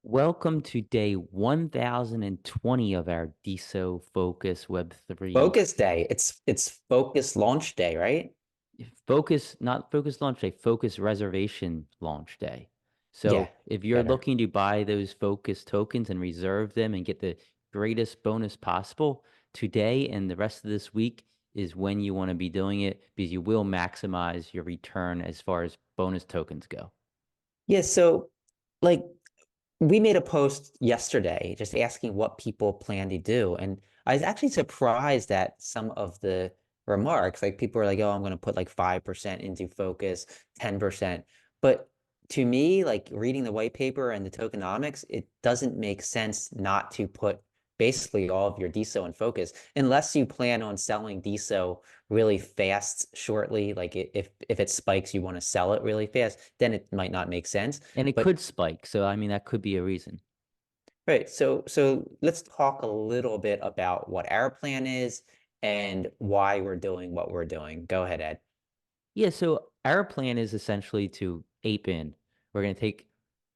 Welcome to day 1020 of our DeSo Focus Web3 Focus Day. It's Focus launch day, right? Focus, not Focus launch day, Focus Reservation launch day. So Yeah, if you're better. looking to buy those Focus tokens and reserve them and get the greatest bonus possible, today and the rest of this week is when you want to be doing it because you will maximize your return as far as bonus tokens go. Yeah, so like we made a post yesterday just asking what people plan to do. And I was actually surprised at some of the remarks. Like people are like, oh, I'm going to put like 5% into Focus, 10%. But to me, like reading the white paper and the tokenomics, it doesn't make sense not to put basically all of your DeSo in Focus, unless you plan on selling DeSo really fast shortly. Like if it spikes, you want to sell it really fast, then it might not make sense. And it But could spike. So, I mean, that could be a reason. right. So let's talk a little bit about what our plan is and why we're doing what we're doing. Go ahead, Ed. Yeah, so our plan is essentially to ape in. We're going to take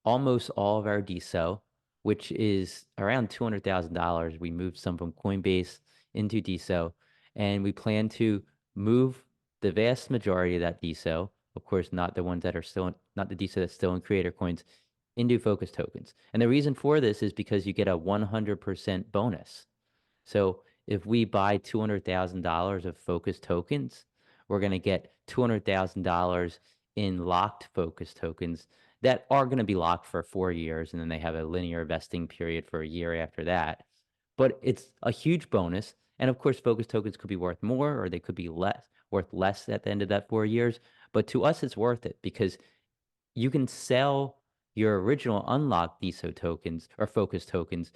almost all of our DSO, which is around $200,000. We moved some from Coinbase into DSO, and we plan to move the vast majority of that DSO, of course, not the ones that are still, not the DSO that's still in creator coins, into focus tokens. And the reason for this is because you get a 100% bonus. So if we buy $200,000 of focus tokens, we're going to get $200,000 in locked focus tokens that are going to be locked for 4 years, and then they have a linear vesting period for a year after that. But it's a huge bonus. And of course, focus tokens could be worth more or they could be worth less at the end of that 4 years. But to us, it's worth it because you can sell your original unlocked DeSo tokens or focus tokens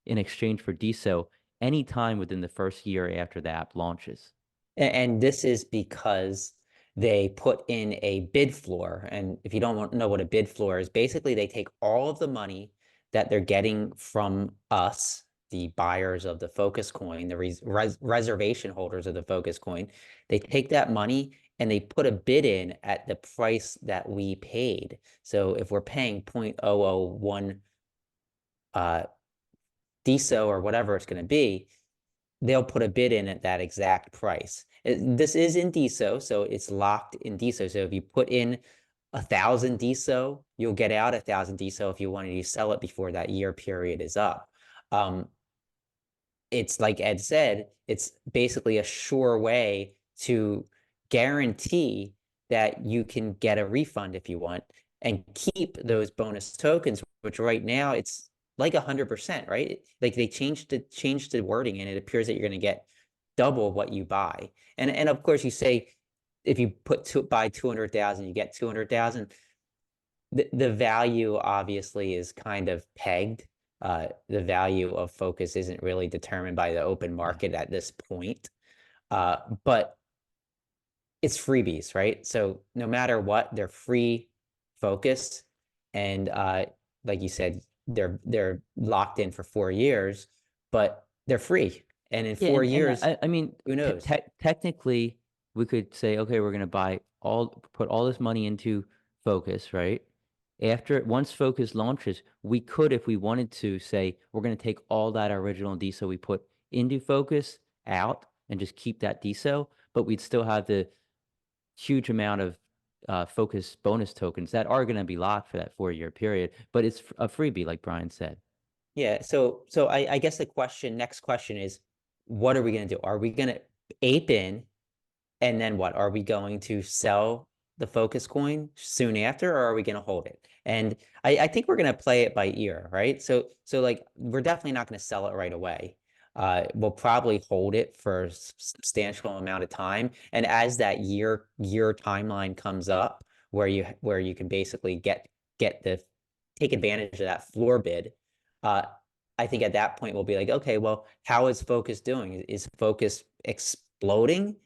in exchange for DeSo anytime within the first year after the app launches. And this is because they put in a bid floor. And if you don't know what a bid floor is, basically they take all of the money that they're getting from us, the buyers of the Focus coin, the reservation holders of the Focus coin. They take that money and they put a bid in at the price that we paid. So if we're paying 0.001 uh, DeSo or whatever it's going to be, they'll put a bid in at that exact price. This is in DeSo, so it's locked in DeSo. So if you put in 1,000 DeSo, you'll get out 1,000 DeSo if you wanted to sell it before that year period is up. Um, it's like Ed said, it's basically a sure way to guarantee that you can get a refund if you want and keep those bonus tokens, which right now it's like 100%, right? Like they changed the wording and it appears that you're going to get double what you buy. And of course you say if you buy 200,000, you get 200,000. The value obviously is kind of pegged. The value of Focus isn't really determined by the open Yeah. market at this point. But it's freebies, right? So no matter what, they're free Focus. And like you said, they're locked in for 4 years, but they're free. And in Yeah, four and years, I mean, who knows? technically, we could say, okay, we're going to put all this money into Focus, right? Once Focus launches, we could, if we wanted to, say we're going to take all that original DSO we put into Focus out and just keep that DSO, but we'd still have the huge amount of Focus bonus tokens that are going to be locked for that 4 year period. But it's a freebie, like Brian said. Yeah, so I guess next question is, what are we going to do? Are we going to ape in, and then what? Are we going to sell the Focus coin soon after, or are we going to hold it? And I think we're going to play it by ear, right? So like we're definitely not going to sell it right away. We'll probably hold it for a substantial amount of time, and as that year timeline comes up, where you can basically get the take advantage of that floor bid, uh, I think at that point we'll be like, okay, well, how is Focus doing? Is Focus exploding?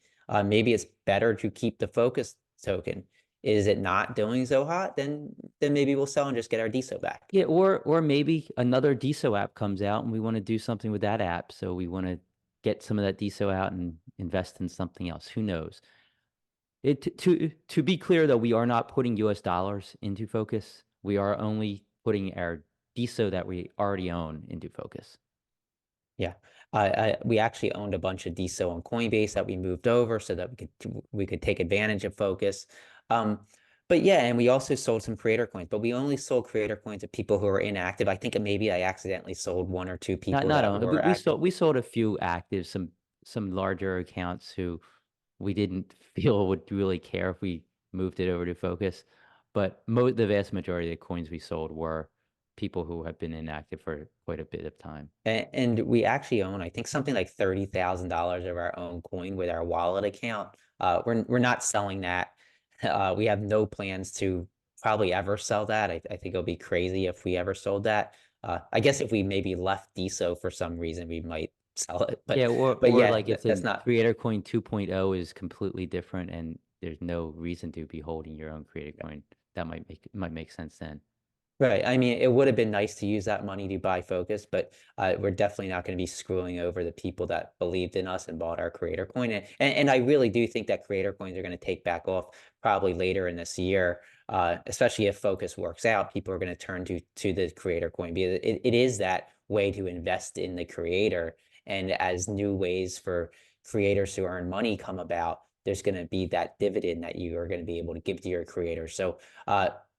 Maybe it's better to keep the Focus token. Is it not doing so hot? Then maybe we'll sell and just get our DeSo back. Yeah, or maybe another DeSo app comes out and we want to do something with that app. So we want to get some of that DeSo out and invest in something else. Who knows? To be clear though, we are not putting US dollars into Focus. We are only putting our Deso that we already own into Focus. Yeah. We actually owned a bunch of DSO on Coinbase that we moved over so that we could take advantage of Focus. Um, but yeah, and we also sold some creator coins, but we only sold creator coins to people who are inactive. I think maybe I accidentally sold one or two Not people not that only were active. we sold a few active, some larger accounts who we didn't feel would really care if we moved it over to Focus. But the vast majority of the coins we sold were people who have been inactive for quite a bit of time. And we actually own, I think, something like $30,000 of our own coin with our wallet account. We're not selling that. We have no plans to probably ever sell that. I think it'll be crazy if we ever sold that. I guess if we maybe left DeSo for some reason, we might sell it. Yeah, But or yeah, like if that's the not Creator Coin 2.0 is completely different and there's no reason to be holding your own Creator Coin, that might make sense then. right. I mean, it would have been nice to use that money to buy Focus, but we're definitely not going to be screwing over the people that believed in us and bought our creator coin. And I really do think that creator coins are going to take back off probably later in this year, especially if Focus works out. People are going to turn to the creator coin because it is that way to invest in the creator. And as new ways for creators to earn money come about, there's going to be that dividend that you are going to be able to give to your creator. So,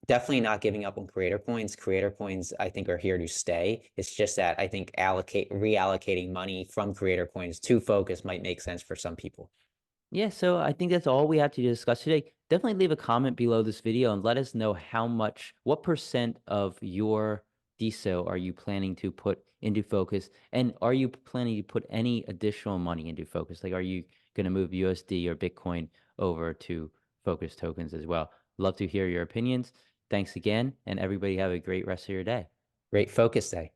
definitely not giving up on creator coins. Creator coins, I think, are here to stay. It's just that I think reallocating money from creator coins to Focus might make sense for some people. Yeah, so I think that's all we have to discuss today. Definitely leave a comment below this video and let us know what percent of your DSO are you planning to put into Focus? And are you planning to put any additional money into Focus? Like, are you going to move USD or Bitcoin over to Focus tokens as well? Love to hear your opinions. Thanks again, and everybody have a great rest of your day. Great Focus Day.